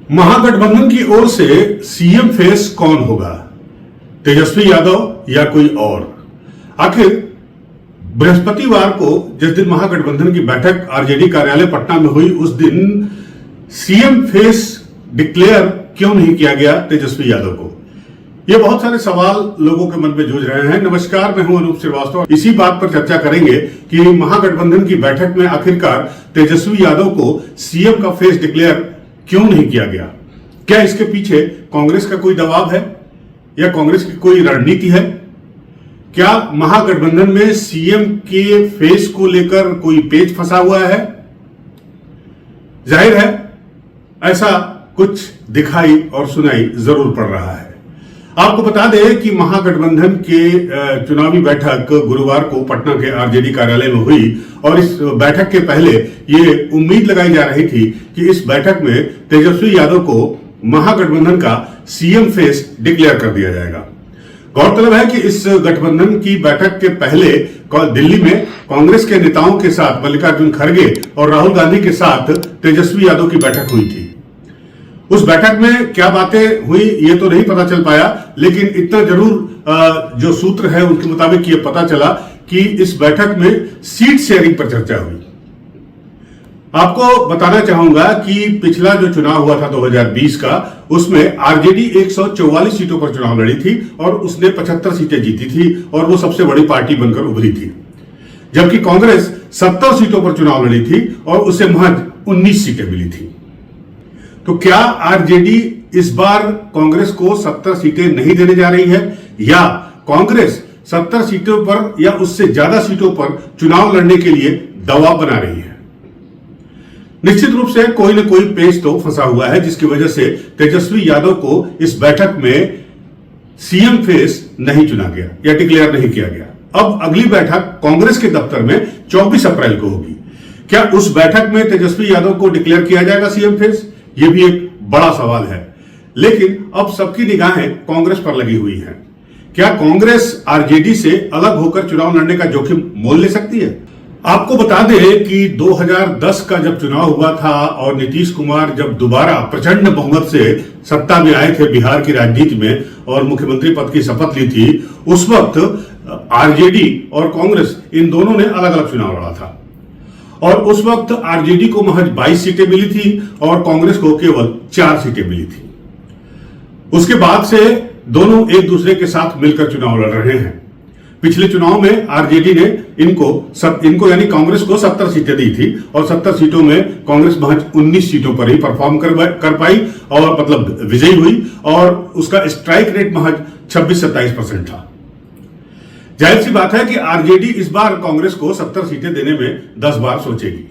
महागठबंधन की ओर से CM face कौन होगा, तेजस्वी यादव या कोई और? आखिर बृहस्पतिवार को जिस दिन महागठबंधन की बैठक आरजेडी कार्यालय पटना में हुई, उस दिन सीएम फेस डिक्लेयर क्यों नहीं किया गया तेजस्वी यादव को? ये बहुत सारे सवाल लोगों के मन में जूझ रहे हैं। नमस्कार, मैं हूं अनूप श्रीवास्तव। इसी बात पर चर्चा करेंगे कि महागठबंधन की बैठक में आखिरकार तेजस्वी यादव को सीएम का फेस डिक्लेयर क्यों नहीं किया गया? क्या इसके पीछे कांग्रेस का कोई दबाव है या कांग्रेस की कोई रणनीति है? क्या महागठबंधन में सीएम के फेस को लेकर कोई पेच फंसा हुआ है? जाहिर है ऐसा कुछ दिखाई और सुनाई जरूर पड़ रहा है। आपको बता दें कि महागठबंधन के चुनावी बैठक गुरुवार को पटना के आरजेडी कार्यालय में हुई और इस बैठक के पहले ये उम्मीद लगाई जा रही थी कि इस बैठक में तेजस्वी यादव को महागठबंधन का सीएम फेस डिक्लेयर कर दिया जाएगा। गौरतलब है कि इस गठबंधन की बैठक के पहले दिल्ली में कांग्रेस के नेताओं के साथ मल्लिकार्जुन खड़गे और राहुल गांधी के साथ तेजस्वी यादव की बैठक हुई थी। उस बैठक में क्या बातें हुई ये तो नहीं पता चल पाया, लेकिन इतना जरूर जो सूत्र है उनके मुताबिक ये पता चला कि इस बैठक में सीट शेयरिंग पर चर्चा हुई। आपको बताना चाहूंगा कि पिछला जो चुनाव हुआ था 2020 का, उसमें आरजेडी 144 सीटों पर चुनाव लड़ी थी और उसने 75 सीटें जीती थी और वो सबसे बड़ी पार्टी बनकर उभरी थी, जबकि कांग्रेस 70 सीटों पर चुनाव लड़ी थी और उसे महज 19 सीटें मिली थी। तो क्या आरजेडी इस बार कांग्रेस को 70 सीटें नहीं देने जा रही है या कांग्रेस 70 सीटों पर या उससे ज्यादा सीटों पर चुनाव लड़ने के लिए दबाव बना रही है? निश्चित रूप से कोई न कोई पेच तो फंसा हुआ है, जिसकी वजह से तेजस्वी यादव को इस बैठक में सीएम फेस नहीं चुना गया या डिक्लेयर नहीं किया गया। अब अगली बैठक कांग्रेस के दफ्तर में 24 अप्रैल को होगी। क्या उस बैठक में तेजस्वी यादव को डिक्लेयर किया जाएगा सीएम फेस? यह भी एक बड़ा सवाल है। लेकिन अब सबकी निगाहें कांग्रेस पर लगी हुई हैं। क्या कांग्रेस आरजेडी से अलग होकर चुनाव लड़ने का जोखिम मोल ले सकती है? आपको बता दें कि 2010 का जब चुनाव हुआ था और नीतीश कुमार जब दोबारा प्रचंड बहुमत से सत्ता में आए थे बिहार की राजनीति में और मुख्यमंत्री पद की शपथ ली थी, उस वक्त आरजेडी और कांग्रेस इन दोनों ने अलग अलग चुनाव लड़ा था और उस वक्त आरजेडी को महज 22 सीटें मिली थी और कांग्रेस को केवल 4 सीटें मिली थी। उसके बाद से दोनों एक दूसरे के साथ मिलकर चुनाव लड़ रहे हैं। पिछले चुनाव में आरजेडी ने इनको यानी कांग्रेस को 70 सीटें दी थी और 70 सीटों में कांग्रेस महज 19 सीटों पर ही परफॉर्म कर पाई और मतलब विजयी हुई और उसका स्ट्राइक रेट महज 26-27% था। जाहिर सी बात है कि आरजेडी इस बार कांग्रेस को 70 सीटें देने में 10 बार सोचेगी।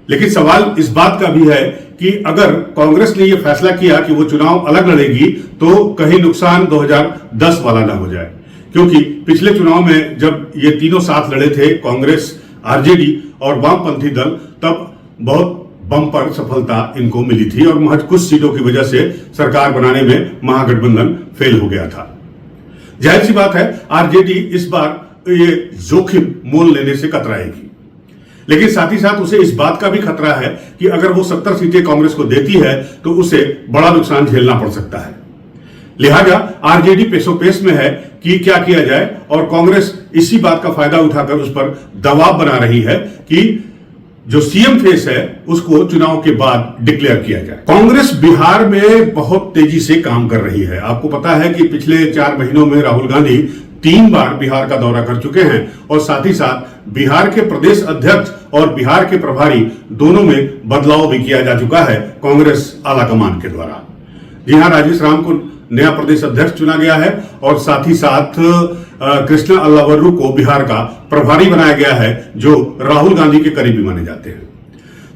लेकिन सवाल इस बात का भी है कि अगर कांग्रेस ने यह फैसला किया कि वो चुनाव अलग लड़ेगी तो कहीं नुकसान 2010 वाला ना हो जाए, क्योंकि पिछले चुनाव में जब ये तीनों साथ लड़े थे, कांग्रेस, आरजेडी और वामपंथी दल, तब बहुत बम्पर सफलता इनको मिली थी और महज कुछ सीटों की वजह से सरकार बनाने में महागठबंधन फेल हो गया था। जाहिर सी बात है आरजेडी इस बार ये जोखिम मोल लेने से कतराएगी, लेकिन साथ ही साथ उसे इस बात का भी खतरा है कि अगर वो 70 सीटें कांग्रेस को देती है तो उसे बड़ा नुकसान झेलना पड़ सकता है। लिहाजा आरजेडी पेशोपेश में है कि क्या किया जाए और कांग्रेस इसी बात का फायदा उठाकर उस पर दबाव बना रही है कि जो सीएम फेस है उसको चुनाव के बाद डिक्लेयर किया जाए। कांग्रेस बिहार में बहुत तेजी से काम कर रही है। आपको पता है कि पिछले 4 महीनों में राहुल गांधी 3 बार बिहार का दौरा कर चुके हैं और साथ ही साथ बिहार के प्रदेश अध्यक्ष और बिहार के प्रभारी दोनों में बदलाव भी किया जा चुका है कांग्रेस आलाकमान के द्वारा। जी हां, राजेश राम को नया प्रदेश अध्यक्ष चुना गया है और साथ ही साथ कृष्णा अल्लावर्रू को बिहार का प्रभारी बनाया गया है, जो राहुल गांधी के करीबी माने जाते हैं।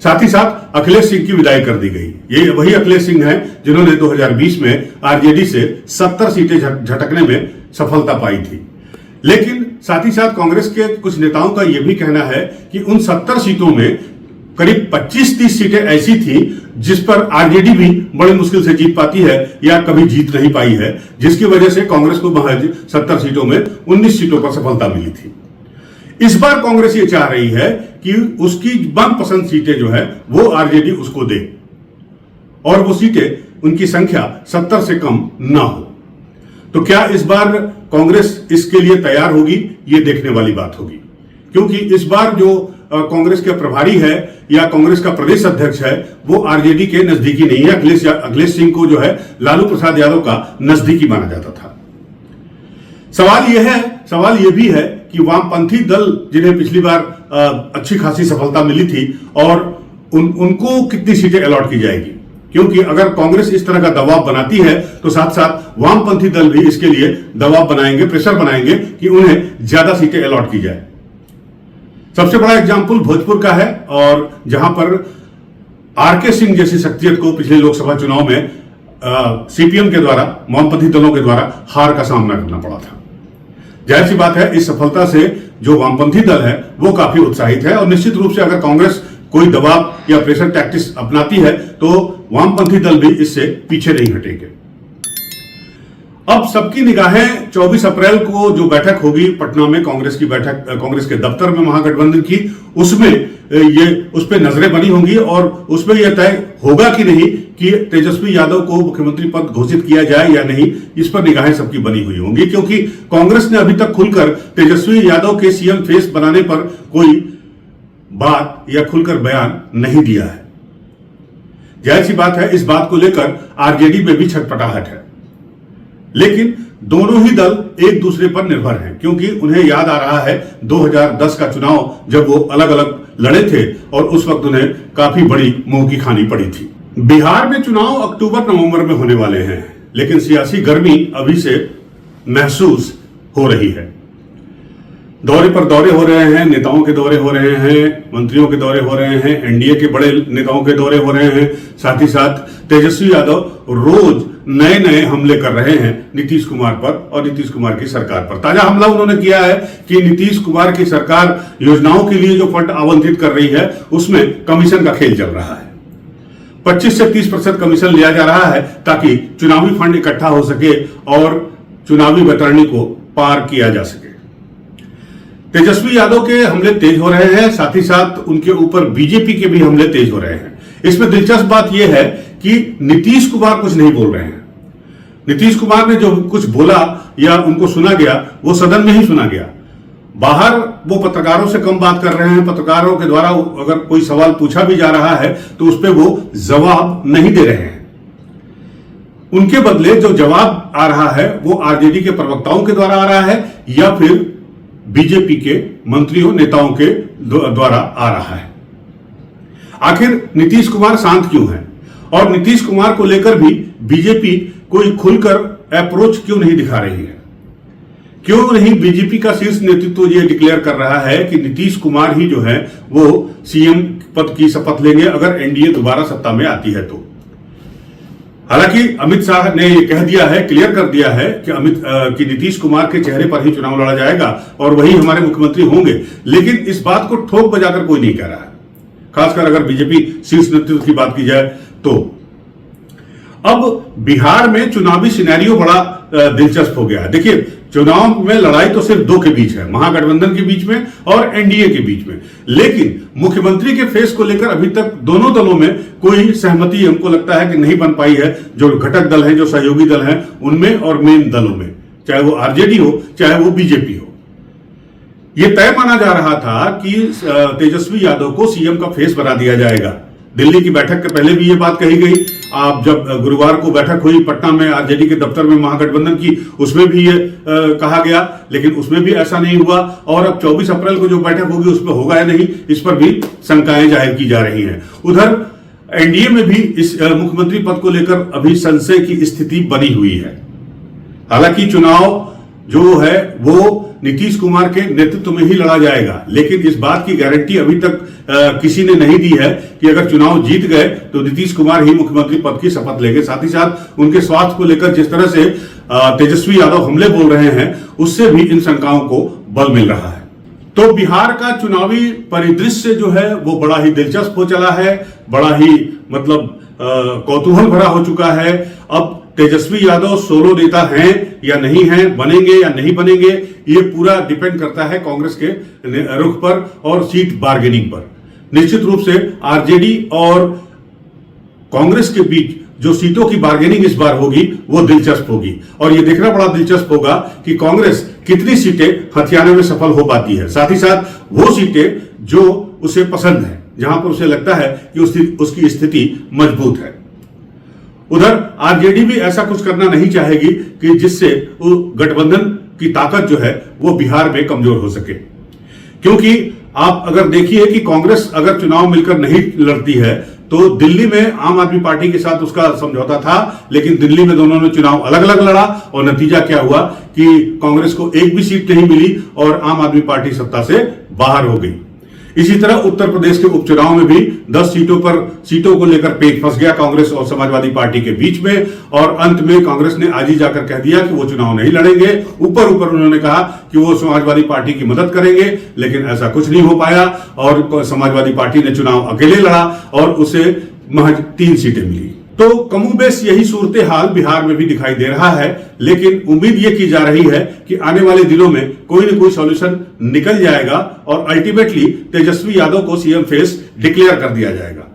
साथ ही साथ अखिलेश सिंह की विदाई कर दी गई। ये वही अखिलेश सिंह हैं जिन्होंने 2020 में आरजेडी से 70 सीटें झटकने में सफलता पाई थी। लेकिन साथ ही साथ कांग्रेस के कुछ नेताओं का यह भी कहना है कि उन 70 सीटों में करीब 25-30 सीटें ऐसी थी जिस पर आरजेडी भी बड़ी मुश्किल से जीत पाती है या कभी जीत नहीं पाई है, जिसकी वजह से कांग्रेस को महज 70 सीटों में 19 सीटों पर सफलता मिली थी। इस बार कांग्रेस ये चाह रही है कि उसकी मनपसंद सीटें जो है वो आरजेडी उसको दे और वो सीटें उनकी संख्या 70 से कम ना हो। तो क्या इस बार कांग्रेस इसके लिए तैयार होगी, ये देखने वाली बात होगी, क्योंकि इस बार जो कांग्रेस के प्रभारी है या कांग्रेस का प्रदेश अध्यक्ष है वो आरजेडी के नजदीकी नहीं है। अखिलेश सिंह को जो है लालू प्रसाद यादव का नजदीकी माना जाता था। सवाल यह भी है कि वामपंथी दल जिन्हें पिछली बार अच्छी खासी सफलता मिली थी और उनको कितनी सीटें अलॉट की जाएगी, क्योंकि अगर कांग्रेस इस तरह का दबाव बनाती है तो साथ साथ वामपंथी दल भी इसके लिए दबाव बनाएंगे, प्रेशर बनाएंगे कि उन्हें ज्यादा सीटें अलॉट की जाए। सबसे बड़ा एग्जाम्पल भोजपुर का है, और जहां पर आरके सिंह जैसी शख्सियत को पिछले लोकसभा चुनाव में सीपीएम के द्वारा, वामपंथी दलों के द्वारा हार का सामना करना पड़ा था। जाहिर सी बात है, इस सफलता से जो वामपंथी दल है वो काफी उत्साहित है, और निश्चित रूप से अगर कांग्रेस कोई दबाव या प्रेशर टैक्टिक्स अपनाती है तो वामपंथी दल भी इससे पीछे नहीं हटेंगे। अब सबकी निगाहें 24 अप्रैल को जो बैठक होगी पटना में, कांग्रेस की बैठक, कांग्रेस के दफ्तर में महागठबंधन की, उस पर नजरें बनी होंगी और उसमें यह तय होगा कि नहीं कि तेजस्वी यादव को मुख्यमंत्री पद घोषित किया जाए या नहीं, इस पर निगाहें सबकी बनी हुई होंगी, क्योंकि कांग्रेस ने अभी तक खुलकर तेजस्वी यादव के सीएम फेस बनाने पर कोई बात या खुलकर बयान नहीं दिया है। जाहिर सी बात है, इस बात को लेकर आरजेडी में भी छटपटाहट है, लेकिन दोनों ही दल एक दूसरे पर निर्भर हैं, क्योंकि उन्हें याद आ रहा है 2010 का चुनाव जब वो अलग अलग लड़े थे और उस वक्त उन्हें काफी बड़ी मुंह की खानी पड़ी थी। बिहार में चुनाव अक्टूबर नवंबर में होने वाले हैं, लेकिन सियासी गर्मी अभी से महसूस हो रही है। दौरे पर दौरे हो रहे हैं, नेताओं के दौरे हो रहे हैं, मंत्रियों के दौरे हो रहे हैं, एनडीए के बड़े नेताओं के दौरे हो रहे हैं, साथ ही साथ तेजस्वी यादव रोज नए नए हमले कर रहे हैं नीतीश कुमार पर और नीतीश कुमार की सरकार पर। ताजा हमला उन्होंने किया है कि नीतीश कुमार की सरकार योजनाओं के लिए जो फंड आवंटित कर रही है उसमें कमीशन का खेल चल रहा है। 25 से 30% कमीशन लिया जा रहा है ताकि चुनावी फंड इकट्ठा हो सके और चुनावी बैतरणी को पार किया जा सके। तेजस्वी यादव के हमले तेज हो रहे हैं, साथ ही साथ उनके ऊपर बीजेपी के भी हमले तेज हो रहे हैं। इसमें दिलचस्प बात यह है कि नीतीश कुमार कुछ नहीं बोल रहे हैं। नीतीश कुमार ने जो कुछ बोला या उनको सुना गया वो सदन में ही सुना गया। बाहर वो पत्रकारों से कम बात कर रहे हैं। पत्रकारों के द्वारा अगर कोई सवाल पूछा भी जा रहा है तो उस पर वो जवाब नहीं दे रहे हैं। उनके बदले जो जवाब आ रहा है वो आरजेडी के प्रवक्ताओं के द्वारा आ रहा है या फिर बीजेपी के मंत्रियों, नेताओं के द्वारा आ रहा है। आखिर नीतीश कुमार शांत क्यों है और नीतीश कुमार को लेकर भी बीजेपी कोई खुलकर अप्रोच क्यों नहीं दिखा रही है? क्यों नहीं बीजेपी का शीर्ष नेतृत्व ये डिक्लेयर कर रहा है कि नीतीश कुमार ही जो है वो सीएम पद की शपथ लेंगे अगर एनडीए दोबारा सत्ता में आती है तो? हालांकि अमित शाह ने ये कह दिया है, क्लियर कर दिया है कि नीतीश कुमार के चेहरे पर ही चुनाव लड़ा जाएगा और वही हमारे मुख्यमंत्री होंगे, लेकिन इस बात को ठोक बजाकर कोई नहीं कह रहा है। खासकर अगर बीजेपी शीर्ष नेतृत्व की बात की जाए तो अब बिहार में चुनावी सिनेरियो बड़ा दिलचस्प हो गया है। देखिए, चुनाव में लड़ाई तो सिर्फ दो के बीच है, महागठबंधन के बीच में और एनडीए के बीच में, लेकिन मुख्यमंत्री के फेस को लेकर अभी तक दोनों दलों में कोई सहमति हमको लगता है कि नहीं बन पाई है। जो घटक दल हैं, जो सहयोगी दल हैं, उनमें और मेन दलों में, चाहे वो आरजेडी हो चाहे वो बीजेपी हो। यह तय माना जा रहा था कि तेजस्वी यादव को सीएम का फेस बना दिया जाएगा। दिल्ली की बैठक के पहले भी ये बात कही गई। आप जब गुरुवार को बैठक हुई पटना में आरजेडी के दफ्तर में महागठबंधन की, उसमें भी ये कहा गया, लेकिन उसमें भी ऐसा नहीं हुआ। और अब 24 अप्रैल को जो बैठक होगी उसमें होगा या नहीं, इस पर भी शंकाएं जाहिर की जा रही हैं। उधर एनडीए में भी इस मुख्यमंत्री पद को लेकर अभी संशय की स्थिति बनी हुई है। हालांकि चुनाव जो है वो नीतीश कुमार के नेतृत्व में ही लड़ा जाएगा, लेकिन इस बात की गारंटी अभी तक किसी ने नहीं दी है कि अगर चुनाव जीत गए तो नीतीश कुमार ही मुख्यमंत्री पद की शपथ लेंगे। साथ ही साथ उनके स्वास्थ्य को लेकर जिस तरह से तेजस्वी यादव हमले बोल रहे हैं, उससे भी इन शंकाओं को बल मिल रहा है। तो बिहार का चुनावी परिदृश्य जो है वो बड़ा ही दिलचस्प हो चला है, बड़ा ही कौतूहल भरा हो चुका है। अब तेजस्वी यादव सोलो नेता हैं या नहीं हैं, बनेंगे या नहीं बनेंगे, ये पूरा डिपेंड करता है कांग्रेस के रुख पर और सीट बार्गेनिंग पर। निश्चित रूप से आरजेडी और कांग्रेस के बीच जो सीटों की बार्गेनिंग इस बार होगी वो दिलचस्प होगी और ये देखना बड़ा दिलचस्प होगा कि कांग्रेस कितनी सीटें हथियाने में सफल हो पाती है, साथ ही साथ वो सीटें जो उसे पसंद है, जहां पर उसे लगता है कि उसकी स्थिति मजबूत है। उधर आरजेडी भी ऐसा कुछ करना नहीं चाहेगी कि जिससे गठबंधन की ताकत जो है वो बिहार में कमजोर हो सके, क्योंकि आप अगर देखिए कि कांग्रेस अगर चुनाव मिलकर नहीं लड़ती है तो दिल्ली में आम आदमी पार्टी के साथ उसका समझौता था, लेकिन दिल्ली में दोनों ने चुनाव अलग अलग लड़ा और नतीजा क्या हुआ कि कांग्रेस को एक भी सीट नहीं मिली और आम आदमी पार्टी सत्ता से बाहर हो गई। इसी तरह उत्तर प्रदेश के उपचुनाव में भी 10 सीटों को लेकर पेच फंस गया कांग्रेस और समाजवादी पार्टी के बीच में और अंत में कांग्रेस ने आज ही जाकर कह दिया कि वो चुनाव नहीं लड़ेंगे। ऊपर उन्होंने कहा कि वो समाजवादी पार्टी की मदद करेंगे, लेकिन ऐसा कुछ नहीं हो पाया और समाजवादी पार्टी ने चुनाव अकेले लड़ा और उसे महज 3 सीटें मिली। तो कमोबेश यही सूरत हाल बिहार में भी दिखाई दे रहा है, लेकिन उम्मीद यह की जा रही है कि आने वाले दिनों में कोई न कोई सॉल्यूशन निकल जाएगा और अल्टीमेटली तेजस्वी यादव को सीएम फेस डिक्लेयर कर दिया जाएगा।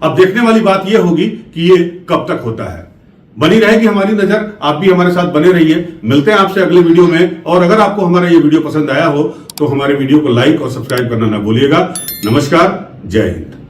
अब देखने वाली बात यह होगी कि ये कब तक होता है। बनी रहेगी हमारी नजर, आप भी हमारे साथ बने रहिए। मिलते हैं आपसे अगले वीडियो में, और अगर आपको हमारा ये वीडियो पसंद आया हो तो हमारे वीडियो को लाइक और सब्सक्राइब करना ना भूलिएगा। नमस्कार, जय हिंद।